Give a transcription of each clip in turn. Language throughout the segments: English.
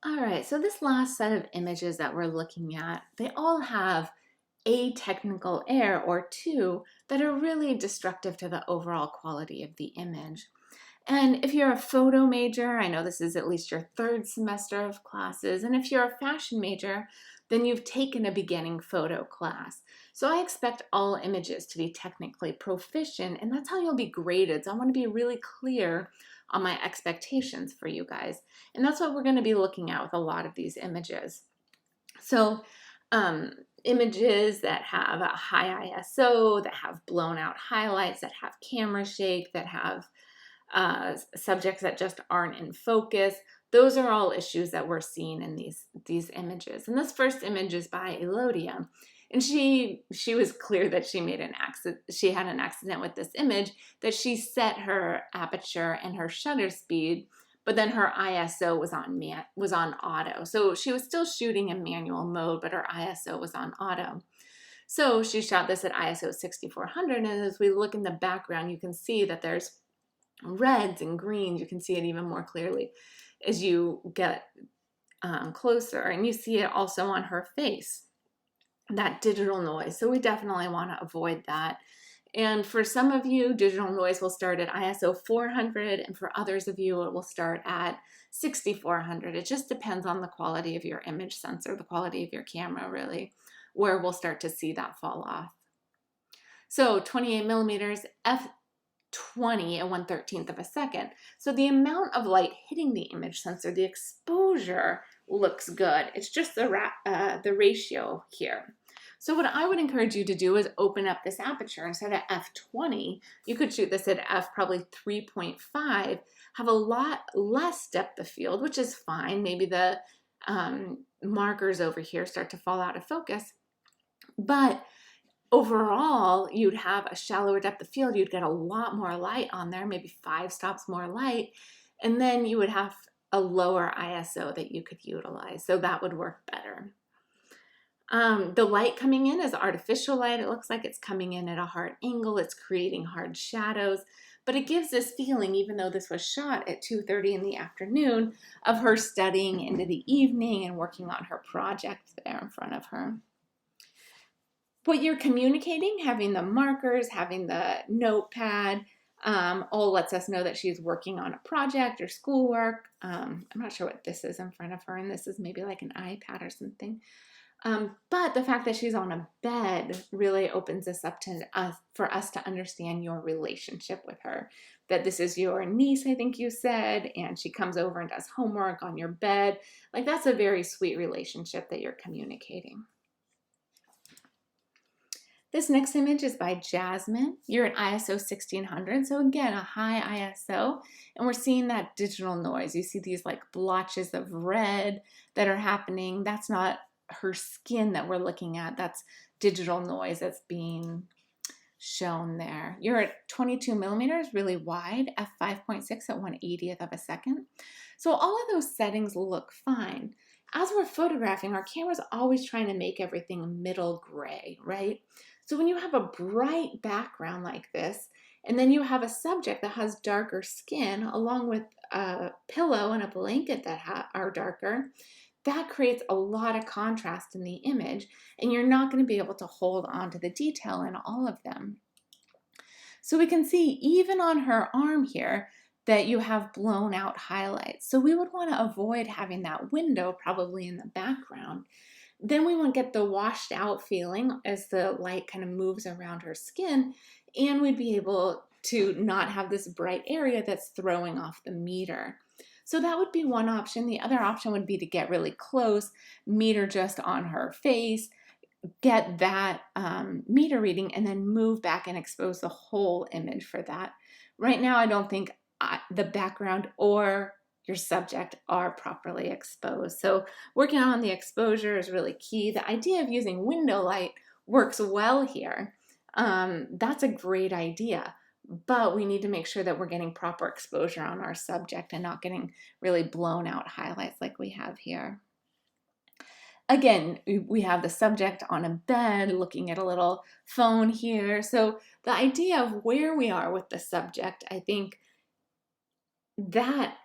All right, so this last set of images that we're looking at, they all have a technical error or two that are really destructive to the overall quality of the image. And if you're a photo major, I know this is at least your third semester of classes, and if you're a fashion major, then you've taken a beginning photo class. So I expect all images to be technically proficient, and that's how you'll be graded. So I want to be really clear on my expectations for you guys. And that's what we're going to be looking at with a lot of these images. So images that have a high ISO, that have blown out highlights, that have camera shake, that have subjects that just aren't in focus. Those are all issues that we're seeing in these images. And this first image is by Elodia. And she was clear that she made an accident. She had an accident with this image, that she set her aperture and her shutter speed, but then her ISO was on auto. So she was still shooting in manual mode, but her ISO was on auto. So she shot this at ISO 6400, and as we look in the background, you can see that there's reds and greens. You can see it even more clearly as you get closer, and you see it also on her face, that digital noise. So we definitely want to avoid that. And for some of you, digital noise will start at ISO 400, and for others of you, it will start at 6400. It just depends on the quality of your image sensor, the quality of your camera, really, where we'll start to see that fall off. So 28 millimeters, f20 at 1/13 of a second. So the amount of light hitting the image sensor, the exposure looks good. It's just the ratio here. So what I would encourage you to do is open up this aperture. Instead of f20, you could shoot this at f probably 3.5, have a lot less depth of field, which is fine. Maybe the markers over here start to fall out of focus. But overall, you'd have a shallower depth of field. You'd get a lot more light on there, maybe 5 stops more light. And then you would have a lower ISO that you could utilize. So that would work better. The light coming in is artificial light. It looks like it's coming in at a hard angle. It's creating hard shadows, but it gives this feeling, even though this was shot at 2:30 in the afternoon, of her studying into the evening and working on her project there in front of her. What you're communicating, having the markers, having the notepad, all lets us know that she's working on a project or schoolwork. I'm not sure what this is in front of her, and this is maybe like an iPad or something. But the fact that she's on a bed really opens this up to us, for us to understand your relationship with her. That this is your niece, I think you said, and she comes over and does homework on your bed. Like, that's a very sweet relationship that you're communicating. This next image is by Jasmine. You're at ISO 1600, so again, a high ISO, and we're seeing that digital noise. You see these like blotches of red that are happening. That's not her skin that we're looking at. That's digital noise that's being shown there. You're at 22 millimeters, really wide, f5.6 at 1/80th of a second. So all of those settings look fine. As we're photographing, our camera's always trying to make everything middle gray, right? So when you have a bright background like this, and then you have a subject that has darker skin, along with a pillow and a blanket that are darker, that creates a lot of contrast in the image, and you're not going to be able to hold on to the detail in all of them. So we can see even on her arm here that you have blown out highlights. So we would want to avoid having that window probably in the background. Then we won't get the washed out feeling as the light kind of moves around her skin, and we'd be able to not have this bright area that's throwing off the meter. So that would be one option. The other option would be to get really close, meter just on her face, get that meter reading, and then move back and expose the whole image for that. Right now, I don't think the background or your subject are properly exposed. So working on the exposure is really key. The idea of using window light works well here. That's a great idea. But we need to make sure that we're getting proper exposure on our subject and not getting really blown out highlights like we have here. Again, we have the subject on a bed looking at a little phone here. So the idea of where we are with the subject, I think that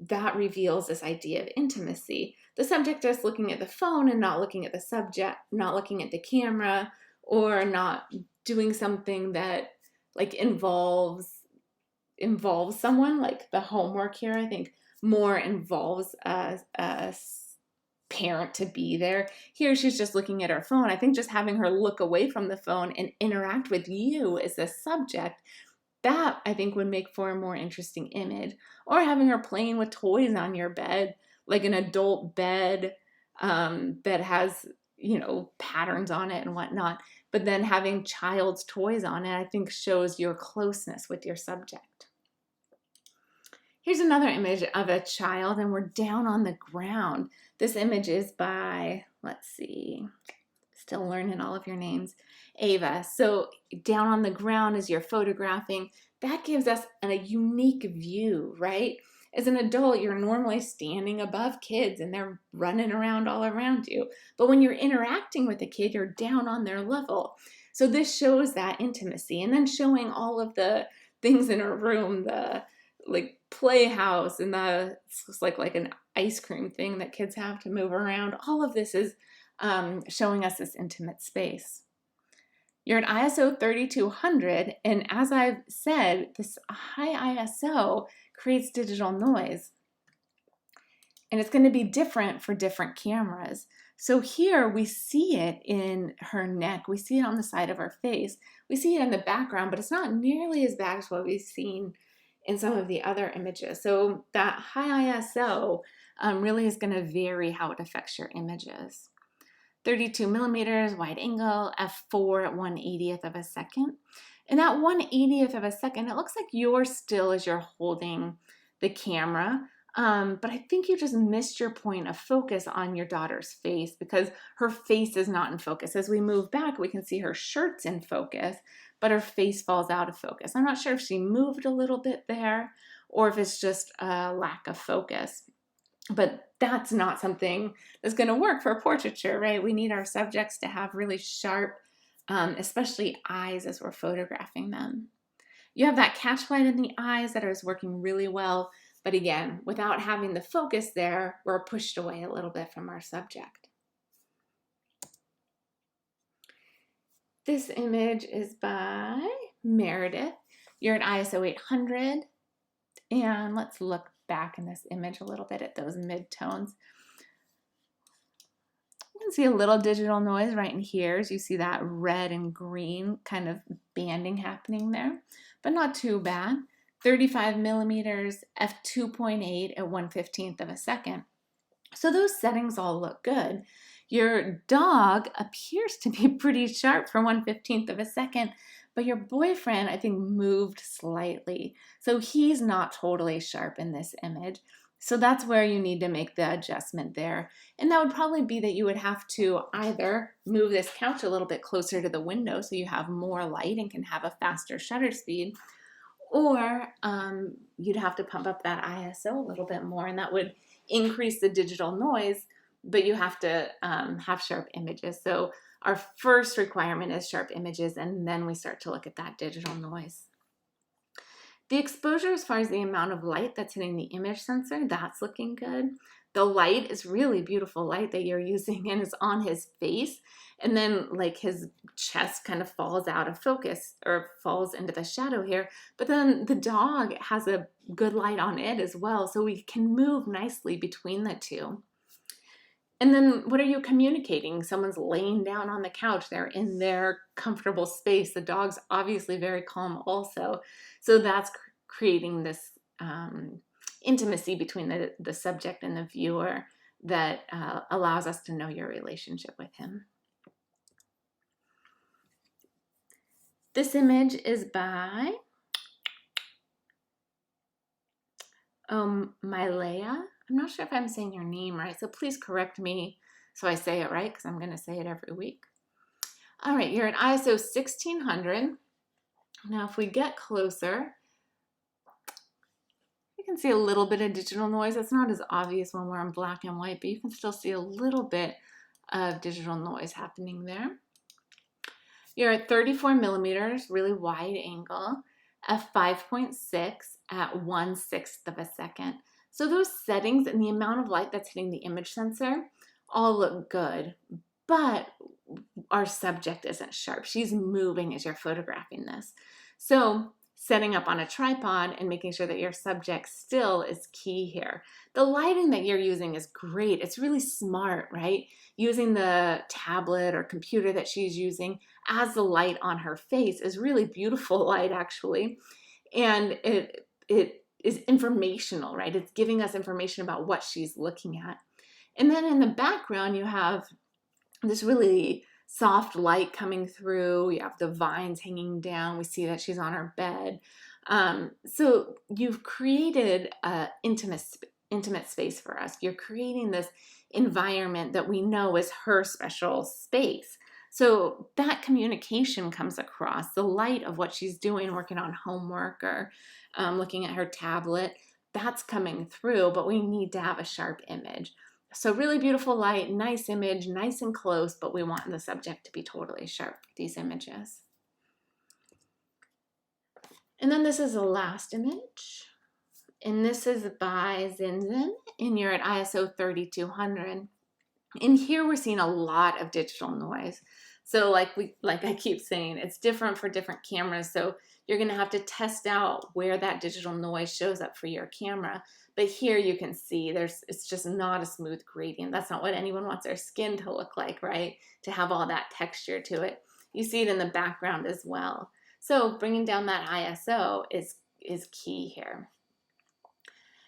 that reveals this idea of intimacy. The subject is looking at the phone and not looking at the subject, not looking at the camera, or not doing something that like involves someone. Like the homework here, I think more involves a parent to be there. Here she's just looking at her phone. I think just having her look away from the phone and interact with you as the subject, that I think would make for a more interesting image. Or having her playing with toys on your bed, like an adult bed that has, you know, patterns on it and whatnot. But then having child's toys on it, I think shows your closeness with your subject. Here's another image of a child, and we're down on the ground. This image is by, let's see, still learning all of your names, Ava. So down on the ground as you're photographing, that gives us a unique view, right? As an adult, you're normally standing above kids and they're running around all around you. But when you're interacting with a kid, you're down on their level. So this shows that intimacy. And then showing all of the things in her room, the like playhouse and it's like an ice cream thing that kids have to move around. All of this is showing us this intimate space. You're at ISO 3200, and as I've said, this high ISO creates digital noise. And it's going to be different for different cameras. So here we see it in her neck, we see it on the side of her face, we see it in the background, but it's not nearly as bad as what we've seen in some of the other images. So that high ISO really is going to vary how it affects your images. 32 millimeters, wide angle, f4 at 1/80th of a second. And that 1/80th of a second, it looks like you're still as you're holding the camera, but I think you just missed your point of focus on your daughter's face because her face is not in focus. As we move back, we can see her shirt's in focus, but her face falls out of focus. I'm not sure if she moved a little bit there or if it's just a lack of focus. But that's not something that's going to work for portraiture, right? We need our subjects to have really sharp, especially eyes as we're photographing them. You have that catch light in the eyes that is working really well. But again, without having the focus there, we're pushed away a little bit from our subject. This image is by Meredith. You're at ISO 800. And let's look back in this image a little bit at those mid-tones. You can see a little digital noise right in here as you see that red and green kind of banding happening there, but not too bad. 35 millimeters, f2.8 at 1/15th of a second. So those settings all look good. Your dog appears to be pretty sharp for 1/15th of a second, but your boyfriend, I think, moved slightly. So he's not totally sharp in this image. So that's where you need to make the adjustment there. And that would probably be that you would have to either move this couch a little bit closer to the window so you have more light and can have a faster shutter speed, or you'd have to pump up that ISO a little bit more, and that would increase the digital noise, but you have to have sharp images. So our first requirement is sharp images, and then we start to look at that digital noise. The exposure, as far as the amount of light that's hitting the image sensor, that's looking good. The light is really beautiful light that you're using, and it's on his face. And then like his chest kind of falls out of focus or falls into the shadow here. But then the dog has a good light on it as well. So we can move nicely between the two. And then what are you communicating? Someone's laying down on the couch. They're in their comfortable space. The dog's obviously very calm also. So that's creating this intimacy between the subject and the viewer that allows us to know your relationship with him. This image is by Maelle. I'm not sure if I'm saying your name right, so please correct me so I say it right, because I'm going to say it every week. All right, you're at ISO 1600. Now, if we get closer, you can see a little bit of digital noise. It's not as obvious when we're in black and white, but you can still see a little bit of digital noise happening there. You're at 34 millimeters, really wide angle, f5.6 at 1/6 of a second. So those settings and the amount of light that's hitting the image sensor all look good, but our subject isn't sharp. She's moving as you're photographing this. So setting up on a tripod and making sure that your subject still is key here. The lighting that you're using is great. It's really smart, right? Using the tablet or computer that she's using as the light on her face is really beautiful light, actually. And it is informational, right? It's giving us information about what she's looking at. And then in the background, you have this really soft light coming through. You have the vines hanging down. We see that she's on her bed. So you've created an intimate space for us. You're creating this environment that we know is her special space. So that communication comes across. The light of what she's doing, working on homework or looking at her tablet, that's coming through, but we need to have a sharp image. So really beautiful light, nice image, nice and close, but we want the subject to be totally sharp for these images. And then this is the last image. And this is by ZinZin, and you're at ISO 3200. And here we're seeing a lot of digital noise. So like I keep saying, it's different for different cameras. So you're gonna have to test out where that digital noise shows up for your camera. But here you can see it's just not a smooth gradient. That's not what anyone wants their skin to look like, right? To have all that texture to it. You see it in the background as well. So bringing down that ISO is key here.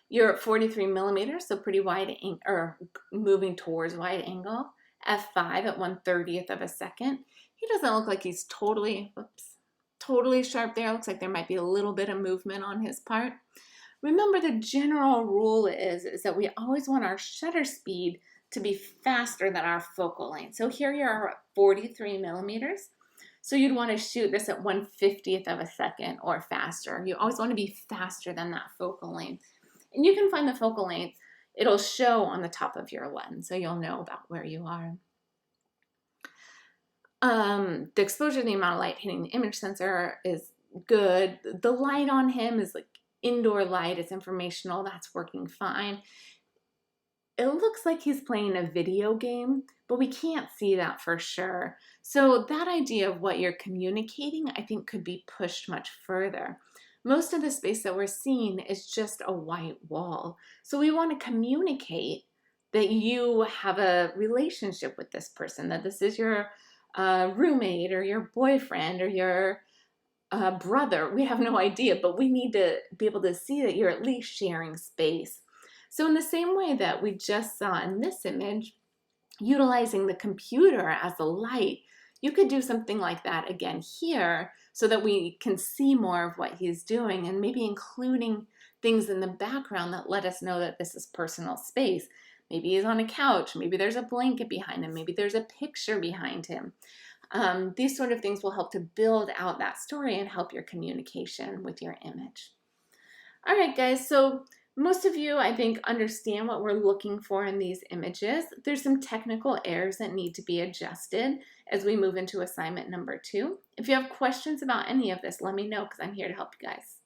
You're at 43 millimeters, so pretty wide, or moving towards wide angle. F5 at 1/30th of a second. He doesn't look like he's totally sharp there. Looks like there might be a little bit of movement on his part. Remember, the general rule is that we always want our shutter speed to be faster than our focal length. So here you are at 43 millimeters. So you'd want to shoot this at 1/50th of a second or faster. You always want to be faster than that focal length. And you can find the focal length. It'll show on the top of your lens, so you'll know about where you are. The exposure, the amount of light hitting the image sensor is good. The light on him is like indoor light. It's informational. That's working fine. It looks like he's playing a video game, but we can't see that for sure. So that idea of what you're communicating, I think, could be pushed much further. Most of the space that we're seeing is just a white wall. So we want to communicate that you have a relationship with this person, that this is your roommate or your boyfriend or your brother. We have no idea, but we need to be able to see that you're at least sharing space. So in the same way that we just saw in this image, utilizing the computer as a light, you could do something like that again here so that we can see more of what he's doing, and maybe including things in the background that let us know that this is personal space. Maybe he's on a couch, maybe there's a blanket behind him, maybe there's a picture behind him. These sort of things will help to build out that story and help your communication with your image. All right, guys, so most of you, I think, understand what we're looking for in these images. There's some technical errors that need to be adjusted as we move into assignment number 2. If you have questions about any of this, let me know, because I'm here to help you guys.